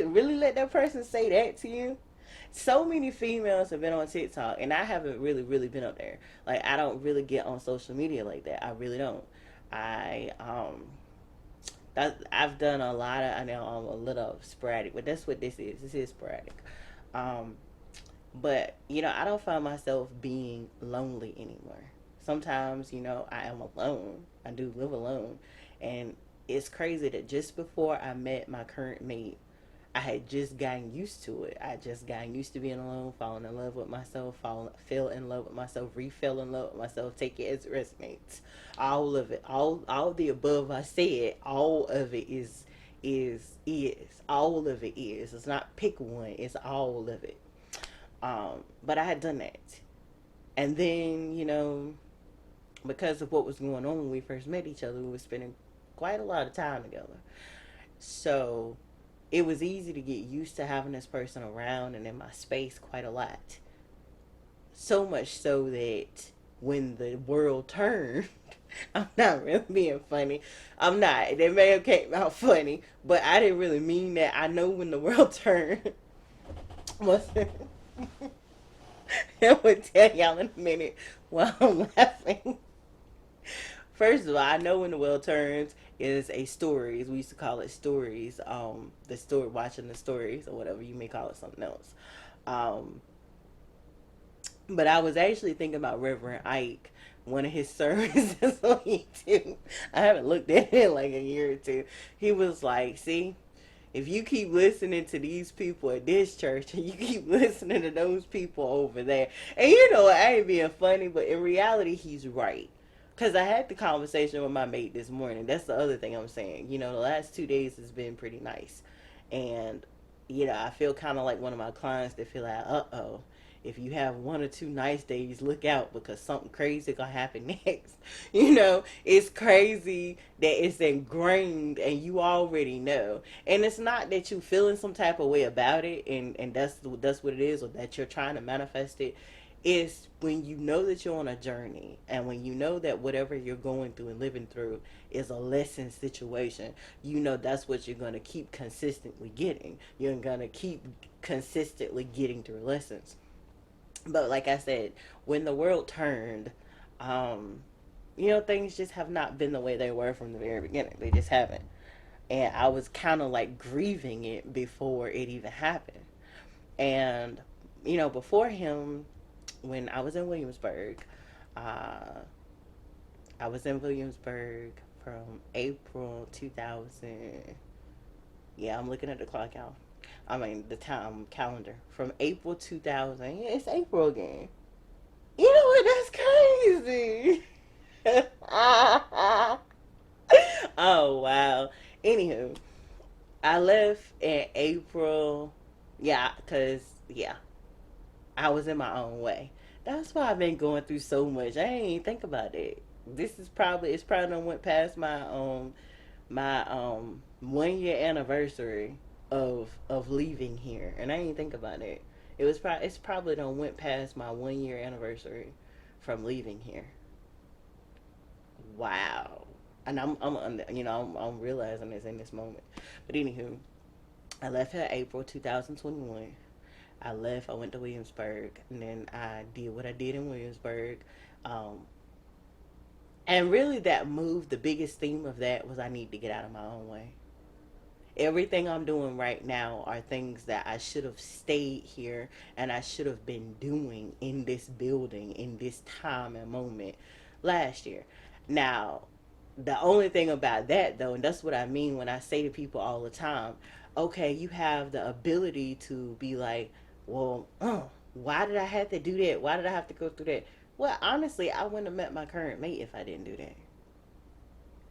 really let that person say that to you? So many females have been on TikTok, and I haven't really been up there. Like, I don't really get on social media like that. I really don't. I I've done a lot of. I know I'm a little sporadic, but that's what this is. This is sporadic. Um, but I don't find myself being lonely anymore. Sometimes I am alone. I do live alone, and it's crazy that just before I met my current mate, I had just gotten used to it. I just gotten used to being alone, falling in love with myself, fell in love with myself, refell in love with myself, take it as resonates. All of it, all the above I said, all of it is. All of it is. It's not pick one, it's all of it. But I had done that. And then, because of what was going on when we first met each other, we were spending quite a lot of time together. So it was easy to get used to having this person around and in my space quite a lot. So much so that when the world turned, I'm not really being funny. I'm not. It may have came out funny, but I didn't really mean that. I know when the world turned. I will tell y'all in a minute while I'm laughing. First of all, I know when the world turns is a stories. We used to call it stories. The story, watching the stories or whatever you may call it, something else. Um, but I was actually thinking about Reverend Ike, one of his sermons on YouTube. I haven't looked at it in like a year or two. He was like, "See, if you keep listening to these people at this church and you keep listening to those people over there," and I ain't being funny, but in reality, he's right. Because I had the conversation with my mate this morning. That's the other thing I'm saying. The last 2 days has been pretty nice. And, I feel kind of like one of my clients that feel like, uh-oh, if you have 1 or 2 nice days, look out because something crazy gonna happen next. It's crazy that it's ingrained and you already know. And it's not that you feeling some type of way about it, and that's what it is, or that you're trying to manifest it. Is when you know that you're on a journey, and when you know that whatever you're going through and living through is a lesson situation. That's what you're going to keep consistently getting. You're going to keep consistently getting through lessons. But like I said, when the world turned, um, things just have not been the way they were from the very beginning. They just haven't. And I was kind of like grieving it before it even happened. And, before him, when I was in Williamsburg, uh, I was in Williamsburg from April 2000. Yeah, I'm looking at the clock, y'all. I mean, the time calendar. From April 2000. Yeah, it's April again. You know what? That's crazy. Oh, wow. Anywho, I left in April. Yeah, because, yeah, I was in my own way. That's why I've been going through so much. I ain't even think about it. It's probably done went past my 1 year anniversary of leaving here, and I didn't think about it. It's probably done went past my 1 year anniversary from leaving here. Wow. And I'm realizing this in this moment. But anywho, I left here April 2021. I left. I went to Williamsburg, and then I did what I did in Williamsburg. Um, and really, that move, the biggest theme of that was I need to get out of my own way. Everything I'm doing right now are things that I should have stayed here and I should have been doing in this building, in this time and moment last year. Now, the only thing about that, though, and that's what I mean when I say to people all the time, okay, you have the ability to be like, well, why did I have to do that? Why did I have to go through that? Well, honestly, I wouldn't have met my current mate if I didn't do that.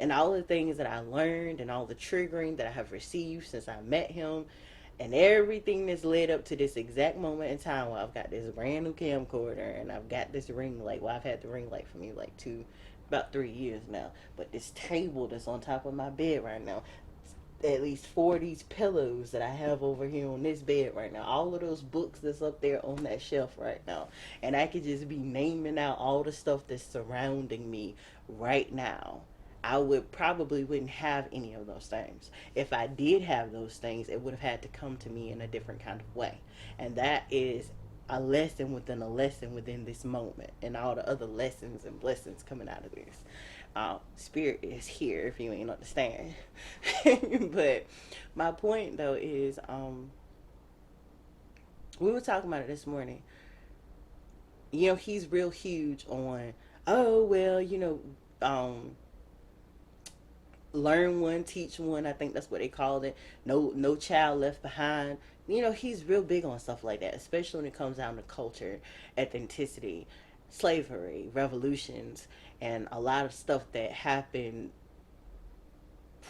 And all the things that I learned and all the triggering that I have received since I met him and everything that's led up to this exact moment in time where I've got this brand new camcorder and I've got this ring light. Well, I've had the ring light for me like about 3 years now. But this table that's on top of my bed right now, at least 4 of these pillows that I have over here on this bed right now, all of those books that's up there on that shelf right now, and I could just be naming out all the stuff that's surrounding me right now. I would probably wouldn't have any of those things. If I did have those things, it would have had to come to me in a different kind of way. And that is a lesson within a lesson within this moment and all the other lessons and blessings coming out of this. Spirit is here if you ain't understand. But my point though is we were talking about it this morning. He's real huge on, oh well, learn one, teach one. I think that's what they called it. No child left behind. He's real big on stuff like that, especially when it comes down to culture, ethnicity, slavery, revolutions, and a lot of stuff that happened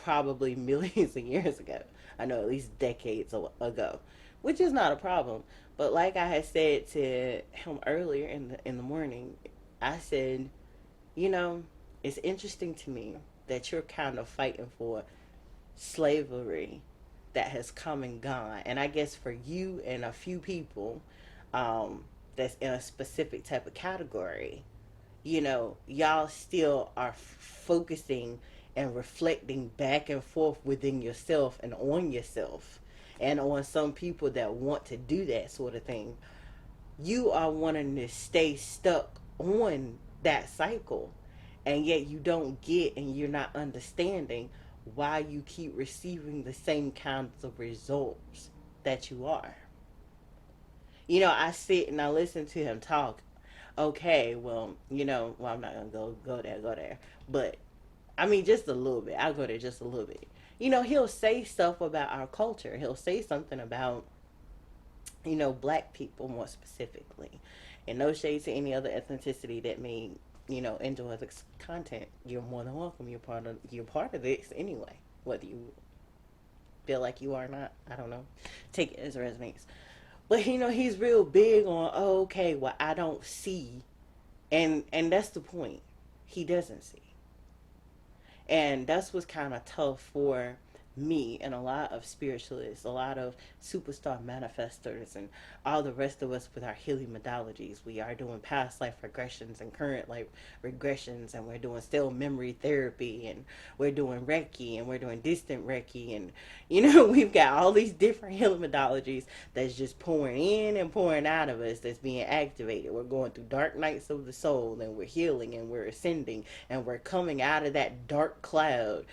probably millions of years ago. I know at least decades ago, which is not a problem. But like I had said to him earlier in the morning, I said, you know, it's interesting to me that you're kind of fighting for slavery that has come and gone. And I guess for you and a few people that's in a specific type of category, y'all still are focusing and reflecting back and forth within yourself and on yourself and on some people that want to do that sort of thing. You are wanting to stay stuck on that cycle, and yet you don't get and you're not understanding why you keep receiving the same kinds of results that you are. I sit and I listen to him talk. Okay, well, well, I'm not gonna go there, but I mean, just a little bit. I'll go there just a little bit. He'll say stuff about our culture. He'll say something about, black people more specifically. And no shade to any other ethnicity that may, enjoy this content. You're more than welcome. You're part of this anyway. Whether you feel like you are or not, I don't know. Take it as it resonates. But he's real big on, oh, okay, well, I don't see, and that's the point. He doesn't see. And that's what's kind of tough for me and a lot of spiritualists, a lot of superstar manifestors, and all the rest of us with our healing modalities. We are doing past life regressions and current life regressions, and we're doing still memory therapy, and we're doing Reiki, and we're doing distant Reiki, and we've got all these different healing modalities that's just pouring in and pouring out of us, that's being activated. We're going through dark nights of the soul, and we're healing, and we're ascending, and we're coming out of that dark cloud.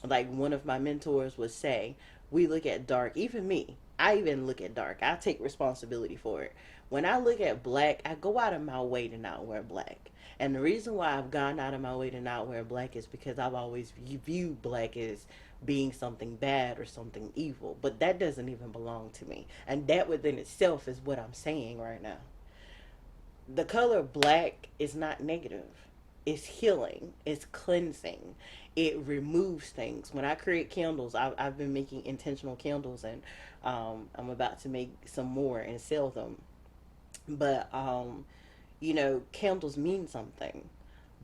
Like one of my mentors would say, we look at dark, even me, I even look at dark. I take responsibility for it. When I look at black, I go out of my way to not wear black. And the reason why I've gone out of my way to not wear black is because I've always viewed black as being something bad or something evil. But that doesn't even belong to me. And that within itself is what I'm saying right now. The color black is not negative. It's healing. It's cleansing. It removes things. When I create candles, I've been making intentional candles, and I'm about to make some more and sell them. But candles mean something.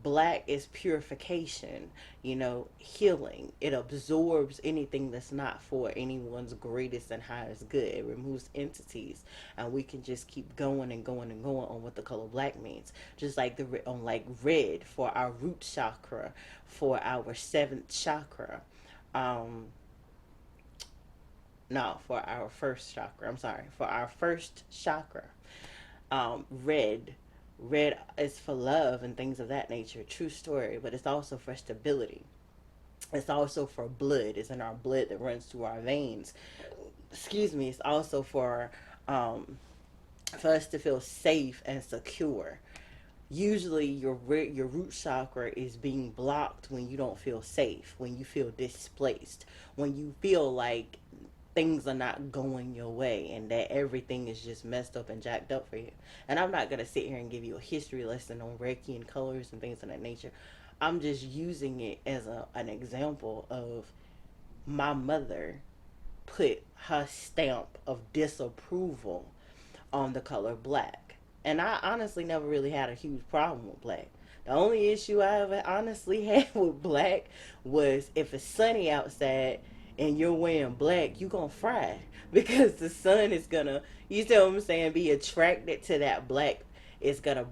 Black is purification, healing. It absorbs anything that's not for anyone's greatest and highest good. It removes entities, and we can just keep going and going and going on what the color black means. Just like on like red for our root chakra, for our seventh chakra. No, for our first chakra. I'm sorry, for our first chakra. Red is for love and things of that nature. True story. But it's also for stability. It's also for blood. It's in our blood that runs through our veins. Excuse me. It's also for us to feel safe and secure. Usually your root chakra is being blocked when you don't feel safe, when you feel displaced, when you feel like things are not going your way and that everything is just messed up and jacked up for you. And I'm not going to sit here and give you a history lesson on Reiki and colors and things of that nature. I'm just using it as an example of my mother put her stamp of disapproval on the color black. And I honestly never really had a huge problem with black. The only issue I ever honestly had with black was if it's sunny outside and you're wearing black, you gonna fry because the sun is gonna, you see what I'm saying, be attracted to that black. It's gonna